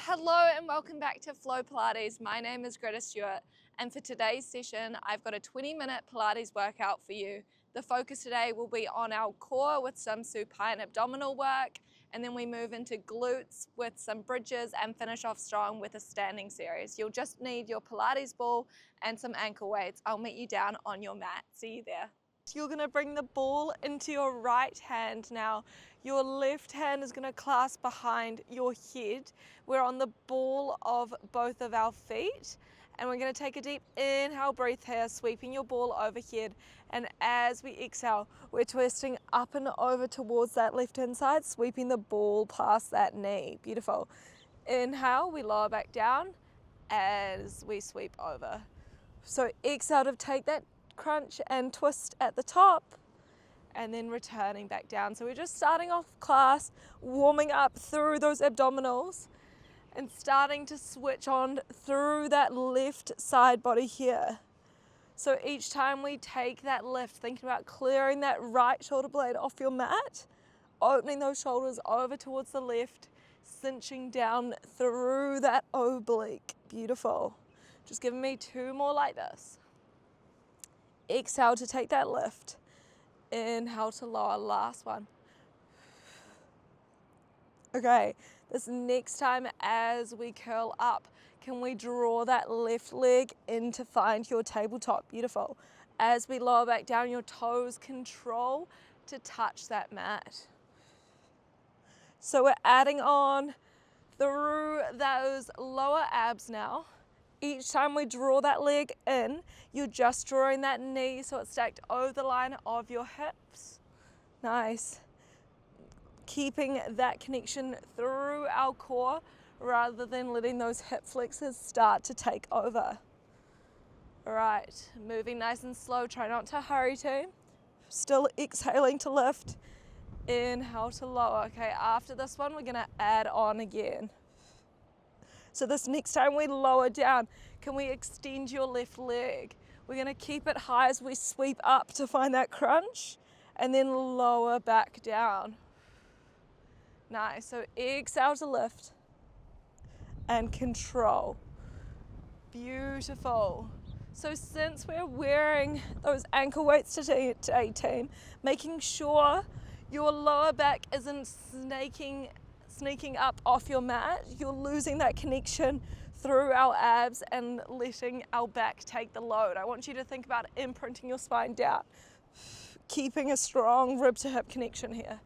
Hello and welcome back to Flow Pilates. My name is Greta and for today's session I've got a 20-minute Pilates workout for you. The focus today will be on our core with some supine abdominal work, and then we move into glutes with some bridges and finish off strong with a standing series. You'll just need your Pilates ball and some ankle weights. I'll meet you down on your mat. See you there. You're going to bring the ball into your right hand now. Your left hand is going to clasp behind your head. We're on the ball of both of our feet, and we're going to take a deep inhale, breathe here, sweeping your ball overhead. And as we exhale, we're twisting up and over towards that left hand side, sweeping the ball past that knee. Beautiful. Inhale, we lower back down as we sweep over. So exhale to take that crunch and twist at the top, and then returning back down. So we're just starting off class, warming up through those abdominals and starting to switch on through that left side body here. So each time we take that lift, thinking about clearing that right shoulder blade off your mat, opening those shoulders over towards the left, cinching down through that oblique. Beautiful. Just giving me two more like this. Exhale to take that lift. Inhale to lower, last one. Okay, this next time as we curl up, can we draw that left leg in to find your tabletop? Beautiful. As we lower back down, your toes control to touch that mat. So we're adding on through those lower abs now. Each time we draw that leg in, you're just drawing that knee so it's stacked over the line of your hips. Nice. Keeping that connection through our core rather than letting those hip flexors start to take over. All right, moving nice and slow. Try not to hurry team. Still exhaling to lift. Inhale to lower. Okay, after this one, we're gonna add on again. So this next time we lower down, can we extend your left leg? We're gonna keep it high as we sweep up to find that crunch and then lower back down. Nice, so exhale to lift and control. Beautiful. So since we're wearing those ankle weights today, team, making sure your lower back isn't sneaking up off your mat, you're losing that connection through our abs and letting our back take the load. I want you to think about imprinting your spine down, keeping a strong rib to hip connection here.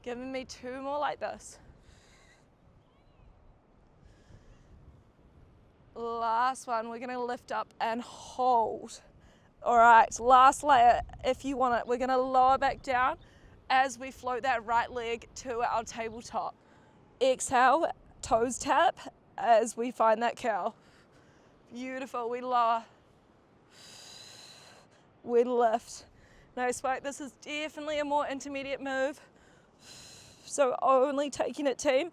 Giving me two more like this. Last one, we're gonna lift up and hold. All right, last layer if you want it. We're gonna lower back down as we float that right leg to our tabletop. Exhale, toes tap as we find that curl. Beautiful, we lower. We lift. No sweat, this is definitely a more intermediate move. So only taking it team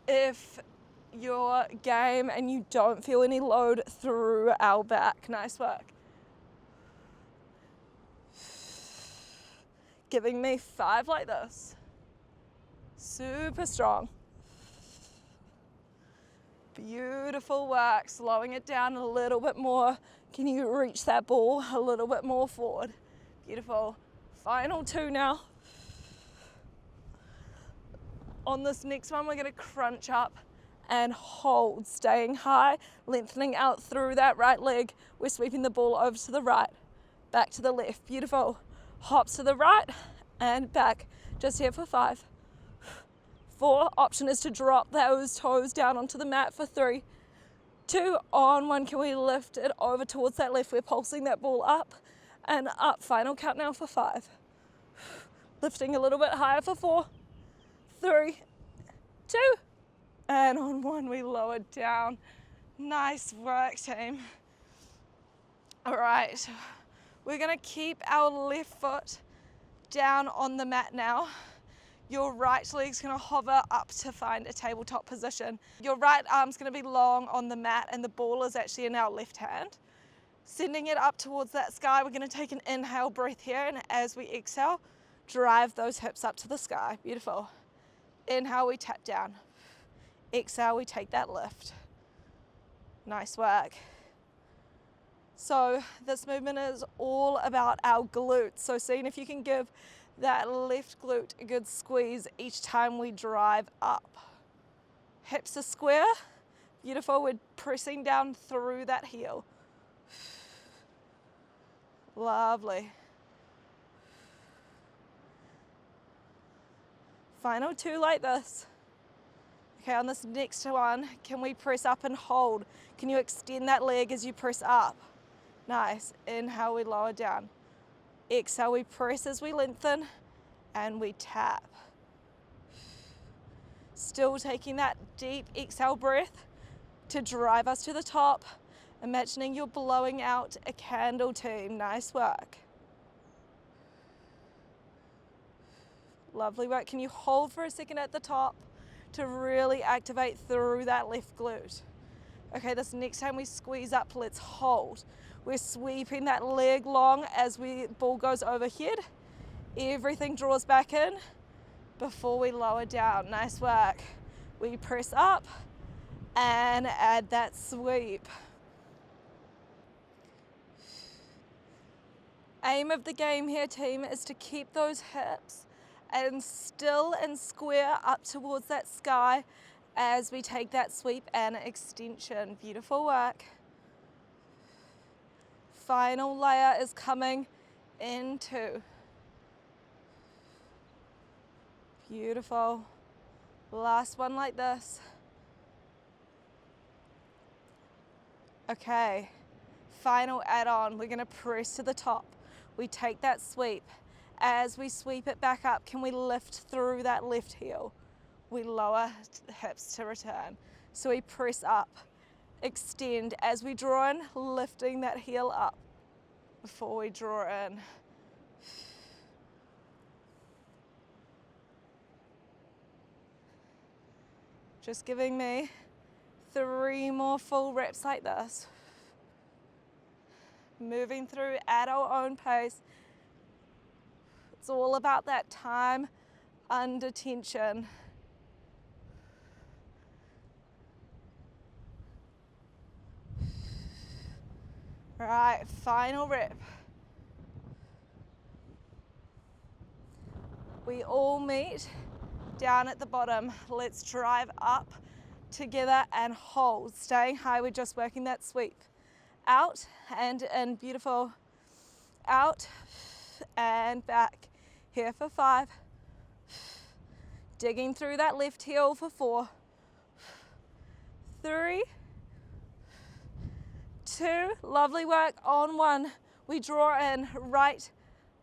if you're game and you don't feel any load through our back. Nice work. Giving me 5 like this. Super strong. Beautiful work. Slowing it down a little bit more. Can you reach that ball a little bit more forward? Beautiful. Final 2 now. On this next one, we're going to crunch up and hold, staying high, lengthening out through that right leg. We're sweeping the ball over to the right, back to the left. Beautiful. Hops to the right and back. Just here for 5. 4, option is to drop those toes down onto the mat for 3. 2, on 1, can we lift it over towards that left? We're pulsing that ball up and up. Final count now for 5. Lifting a little bit higher for 4, 3, 2, and on 1 we lower down. Nice work team. All right. We're gonna keep our left foot down on the mat now. Your right leg's gonna hover up to find a tabletop position. Your right arm's gonna be long on the mat and the ball is actually in our left hand. Sending it up towards that sky, we're gonna take an inhale breath here, and as we exhale, drive those hips up to the sky. Beautiful. Inhale, we tap down. Exhale, we take that lift. Nice work. So this movement is all about our glutes. So seeing if you can give that left glute a good squeeze each time we drive up. Hips are square. Beautiful. We're pressing down through that heel. Lovely. Final 2 like this. Okay, on this next one, can we press up and hold? Can you extend that leg as you press up? Nice. Inhale, we lower down. Exhale, we press as we lengthen and we tap. Still taking that deep exhale breath to drive us to the top. Imagining you're blowing out a candle, team. Nice work. Lovely work. Can you hold for a second at the top to really activate through that left glute? Okay, this next time we squeeze up, let's hold. We're sweeping that leg long as ball goes overhead. Everything draws back in before we lower down. Nice work. We press up and add that sweep. Aim of the game here, team, is to keep those hips and still and square up towards that sky as we take that sweep and extension. Beautiful work. Final layer is coming into. Beautiful. Last one like this. Okay, final add-on. We're gonna press to the top. We take that sweep. As we sweep it back up, can we lift through that left heel? We lower the hips to return. So we press up, extend as we draw in, lifting that heel up before we draw in. Just giving me 3 more full reps like this. Moving through at our own pace. It's all about that time under tension. All right, final rep. We all meet down at the bottom. Let's drive up together and hold. Staying high, we're just working that sweep. Out and in, beautiful. Out and back. Here for 5. Digging through that left heel for 4. 3, 2, lovely work. On 1, we draw in, right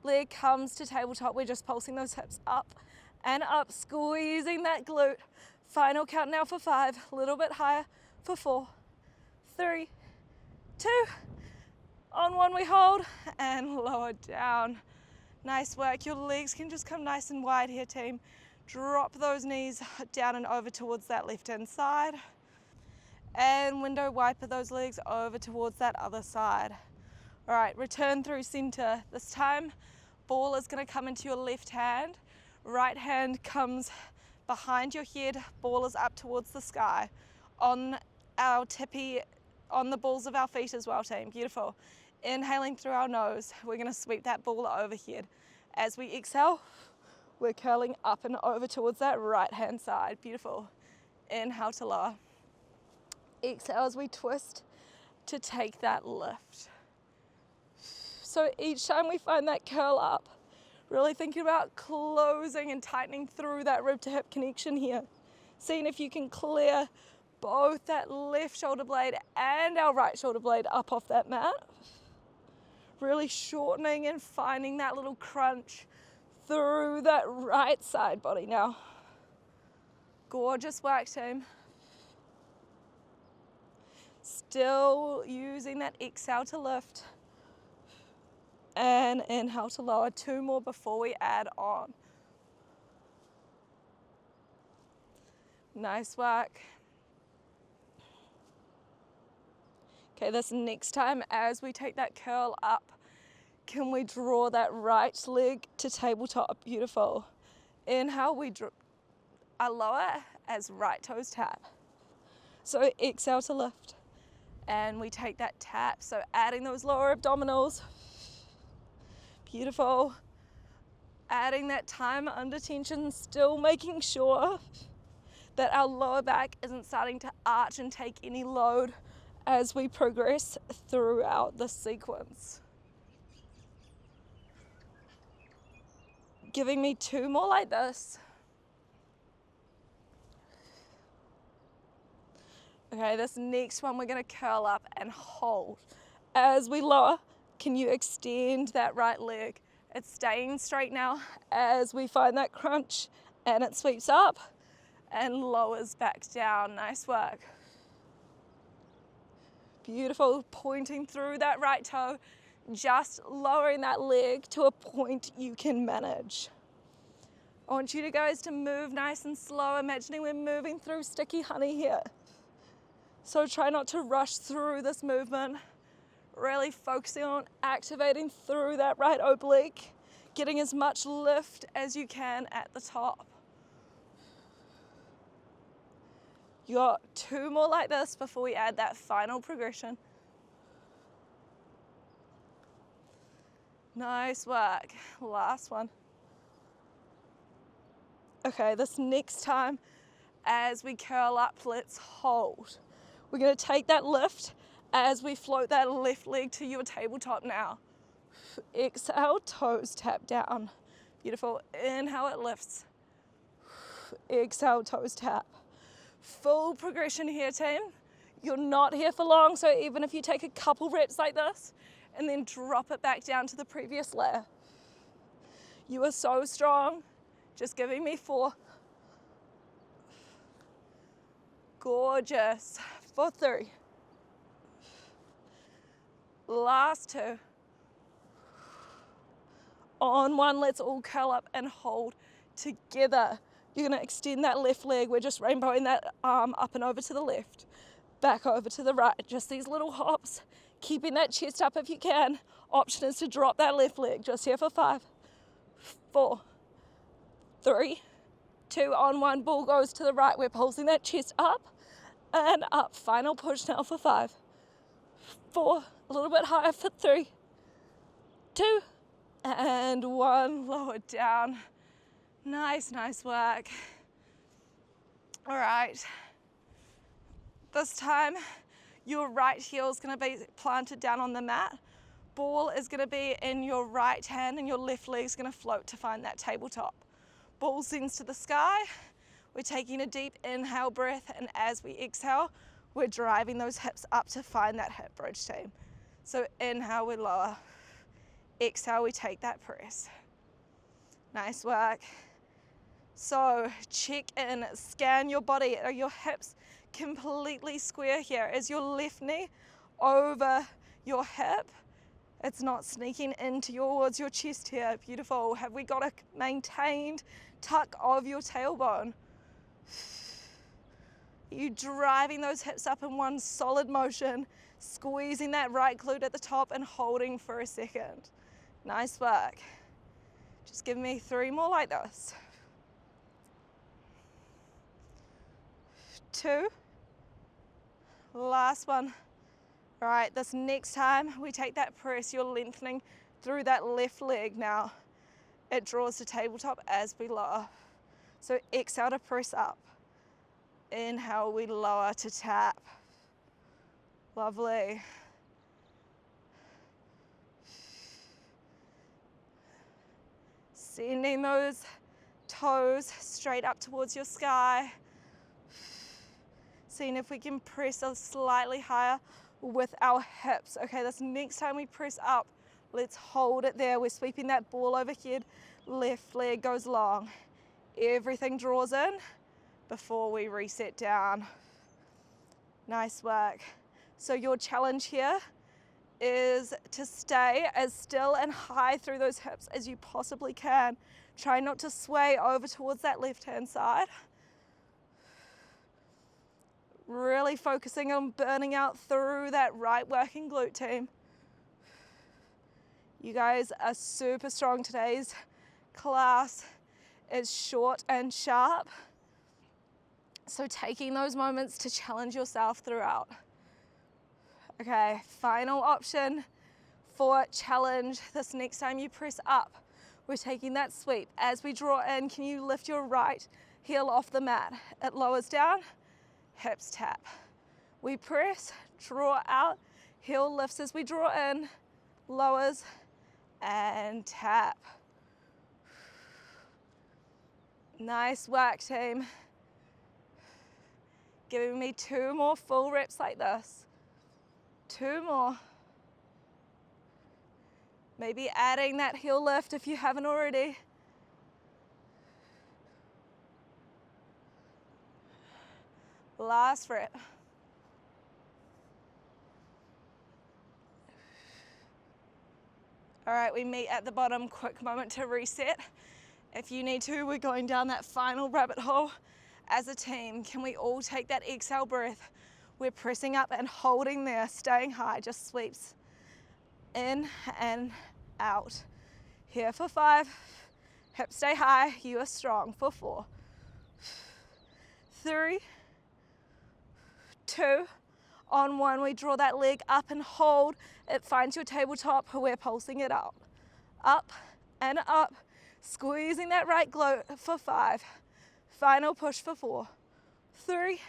leg comes to tabletop. We're just pulsing those hips up and up, squeezing that glute. Final count now for 5, a little bit higher for 4, 3, 2, on 1 we hold and lower down. Nice work. Your legs can just come nice and wide here, team. Drop those knees down and over towards that left hand side and window wiper those legs over towards that other side. All right, return through center. This time ball is going to come into your left hand. Right hand comes behind your head, ball is up towards the sky. On our tippy, on the balls of our feet as well, team. Beautiful. Inhaling through our nose, we're going to sweep that ball overhead. As we exhale, we're curling up and over towards that right hand side. Beautiful. Inhale to lower. Exhale as we twist to take that lift. So each time we find that curl up, really thinking about closing and tightening through that rib to hip connection here. Seeing if you can clear both that left shoulder blade and our right shoulder blade up off that mat. Really shortening and finding that little crunch through that right side body now. Gorgeous work, team. Still using that exhale to lift. And inhale to lower. 2 more before we add on. Nice work. Okay, this next time as we take that curl up, can we draw that right leg to tabletop? Beautiful. Inhale, we lower as right toes tap. So exhale to lift. And we take that tap, so adding those lower abdominals. Beautiful. Adding that time under tension, still making sure that our lower back isn't starting to arch and take any load as we progress throughout the sequence. Giving me 2 more like this. Okay, this next one we're gonna curl up and hold. As we lower, can you extend that right leg? It's staying straight now as we find that crunch, and it sweeps up and lowers back down. Nice work. Beautiful, pointing through that right toe, just lowering that leg to a point you can manage. I want you guys to move nice and slow, imagining we're moving through sticky honey here. So try not to rush through this movement, really focusing on activating through that right oblique, getting as much lift as you can at the top. You got 2 more like this before we add that final progression. Nice work. Last one. Okay, this next time, as we curl up, let's hold. We're gonna take that lift as we float that left leg to your tabletop now. Exhale, toes tap down. Beautiful. Inhale, it lifts. Exhale, toes tap. Full progression here, team. You're not here for long, so even if you take a couple reps like this and then drop it back down to the previous layer. You are so strong. Just giving me 4. Gorgeous. For 3. Last 2. On 1, let's all curl up and hold together. You're gonna extend that left leg. We're just rainbowing that arm up and over to the left, back over to the right. Just these little hops, keeping that chest up if you can. Option is to drop that left leg. Just here for 5, 4, 3, 2, on 1, ball goes to the right. We're pulsing that chest up and up. Final push now for 5, 4, a little bit higher for 3, 2, and 1, lower down. Nice, nice work. All right. This time, your right heel is gonna be planted down on the mat. Ball is gonna be in your right hand and your left leg is gonna float to find that tabletop. Ball sends to the sky. We're taking a deep inhale breath, and as we exhale, we're driving those hips up to find that hip bridge, team. So inhale, we lower. Exhale, we take that press. Nice work. So check in, scan your body. Are your hips completely square here? Is your left knee over your hip? It's not sneaking into towards your chest here. Beautiful. Have we got a maintained tuck of your tailbone? Are you driving those hips up in one solid motion, squeezing that right glute at the top and holding for a second? Nice work. Just give me 3 more like this. 2. Last one. All right, this next time we take that press, you're lengthening through that left leg now. It draws to tabletop as we lower. So exhale to press up. Inhale, we lower to tap. Lovely. Sending those toes straight up towards your sky. Seeing if we can press a slightly higher with our hips. Okay, this next time we press up, let's hold it there. We're sweeping that ball overhead. Left leg goes long. Everything draws in before we reset down. Nice work. So your challenge here is to stay as still and high through those hips as you possibly can. Try not to sway over towards that left-hand side. Really focusing on burning out through that right working glute, team. You guys are super strong. Today's class is short and sharp. So taking those moments to challenge yourself throughout. Okay, final option for challenge. This next time you press up, we're taking that sweep. As we draw in, can you lift your right heel off the mat? It lowers down, hips tap. We press, draw out, heel lifts as we draw in, lowers, and tap. Nice work, team. Giving me 2 more full reps like this. 2 more. Maybe adding that heel lift if you haven't already. Last rep. All right, we meet at the bottom. Quick moment to reset. If you need to, we're going down that final rabbit hole as a team. Can we all take that exhale breath? We're pressing up and holding there, staying high, just sweeps. In and out. Here for 5. Hips stay high, you are strong for 4. 3, 2, on 1, we draw that leg up and hold. It finds your tabletop, we're pulsing it out. Up and up, squeezing that right glute for 5. Final push for 4. 3,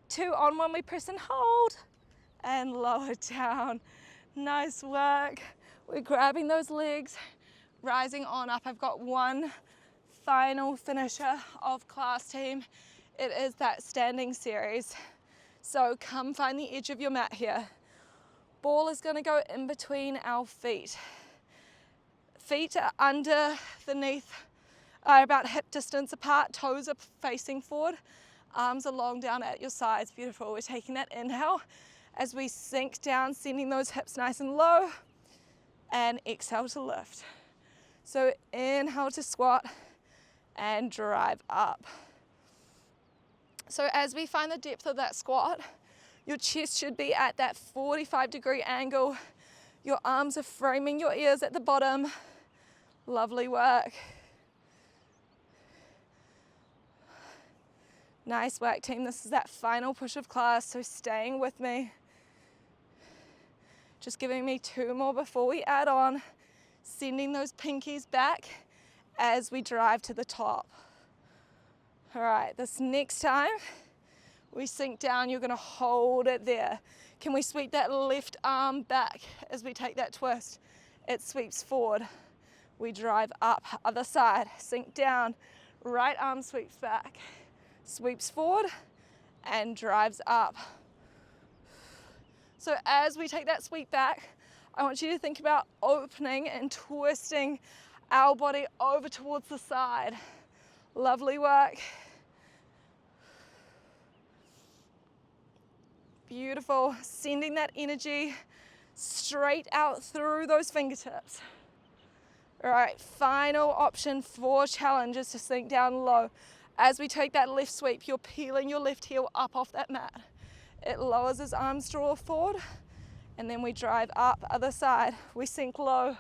2, on 1, we press and hold. And lower down. Nice work. We're grabbing those legs, rising on up. I've got one final finisher of class, team. It is that standing series. So come find the edge of your mat here. Ball is going to go in between our feet. Feet are underneath, about hip distance apart. Toes are facing forward. Arms are long down at your sides. Beautiful. We're taking that inhale as we sink down, sending those hips nice and low, and exhale to lift. So inhale to squat and drive up. So as we find the depth of that squat, your chest should be at that 45-degree angle. Your arms are framing your ears at the bottom. Lovely work. Nice work, team. This is that final push of class, so staying with me. Just giving me 2 more before we add on. Sending those pinkies back as we drive to the top. All right, this next time we sink down, you're gonna hold it there. Can we sweep that left arm back as we take that twist? It sweeps forward. We drive up, other side, sink down, right arm sweeps back, sweeps forward and drives up. So as we take that sweep back, I want you to think about opening and twisting our body over towards the side. Lovely work. Beautiful. Sending that energy straight out through those fingertips. All right, final option for challenge is to sink down low. As we take that left sweep, you're peeling your left heel up off that mat. It lowers as arms draw forward, and then we drive up, other side. We sink low.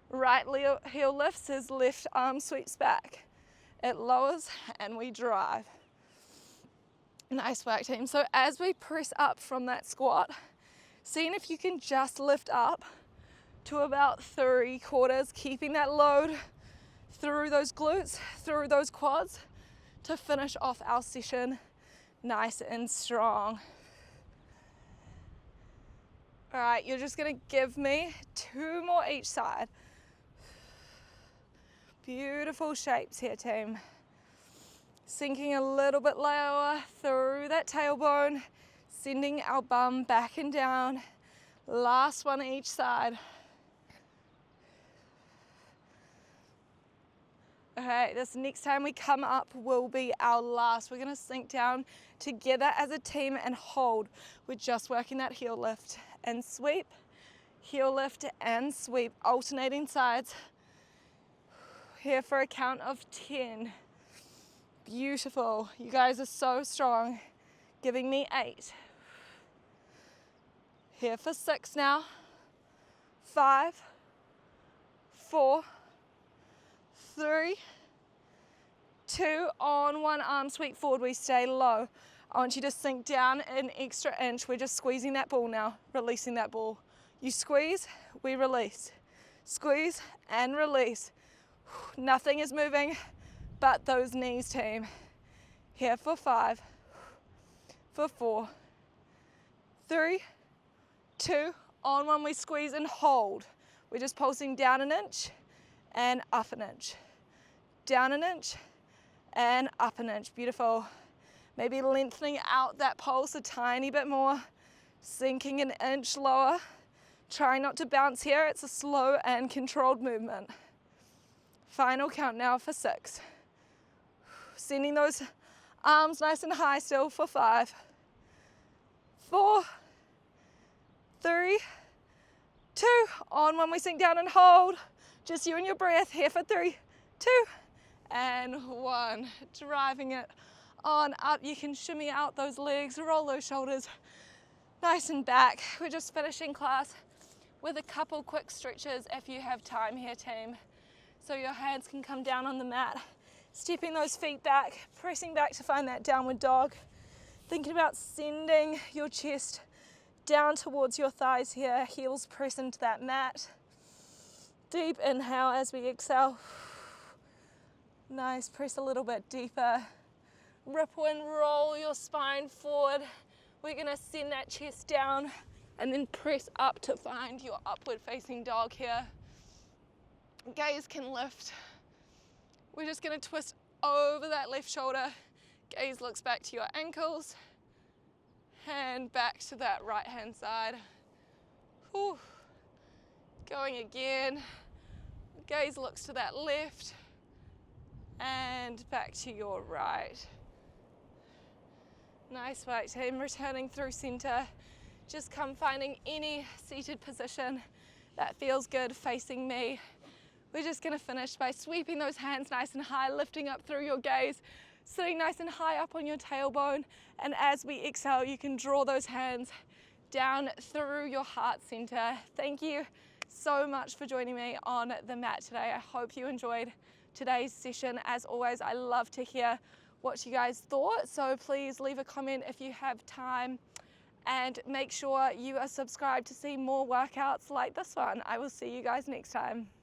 Right heel lifts as left arm sweeps back. It lowers and we drive. Nice work, team. So as we press up from that squat, seeing if you can just lift up to about 3/4, keeping that load through those glutes, through those quads to finish off our session nice and strong. All right, you're just gonna give me 2 more each side. Beautiful shapes here, team. Sinking a little bit lower through that tailbone, sending our bum back and down. Last one each side. Okay, this next time we come up will be our last. We're gonna sink down together as a team and hold. We're just working that heel lift and sweep, heel lift and sweep, alternating sides. Here for a count of 10. Beautiful. You guys are so strong. Giving me 8. Here for 6 now. 5, 4, 3, 2, on one arm, sweep forward, we stay low. I want you to sink down an extra inch. We're just squeezing that ball now, releasing that ball. You squeeze, we release. Squeeze and release. Nothing is moving but those knees, team. Here for 5, for 4, 3, 2, on one we squeeze and hold. We're just pulsing down an inch and up an inch. Down an inch and up an inch. Beautiful. Maybe lengthening out that pulse a tiny bit more, sinking an inch lower. Try not to bounce here. It's a slow and controlled movement. Final count now for 6. Sending those arms nice and high still for 5, 4, 3, 2, on one we sink down and hold. Just you and your breath. Here for 3, 2, and 1. Driving it on up. You can shimmy out those legs, roll those shoulders nice and back. We're just finishing class with a couple quick stretches if you have time here, team. So your hands can come down on the mat, stepping those feet back, pressing back to find that downward dog. Thinking about sending your chest down towards your thighs here, heels press into that mat. Deep inhale as we exhale. Nice, press a little bit deeper. Ripple and roll your spine forward. We're gonna send that chest down and then press up to find your upward facing dog here. Gaze can lift. We're just gonna twist over that left shoulder. Gaze looks back to your ankles. Hand back to that right hand side. Whew. Going again. Gaze looks to that left and back to your right. Nice work, team. Returning through center. Just come finding any seated position that feels good facing me. We're just gonna finish by sweeping those hands nice and high, lifting up through your gaze, sitting nice and high up on your tailbone. And as we exhale, you can draw those hands down through your heart center. Thank you so much for joining me on the mat today. I hope you enjoyed today's session. As always, I love to hear what you guys thought, so please leave a comment if you have time, and make sure you are subscribed to see more workouts like this one. I will see you guys next time.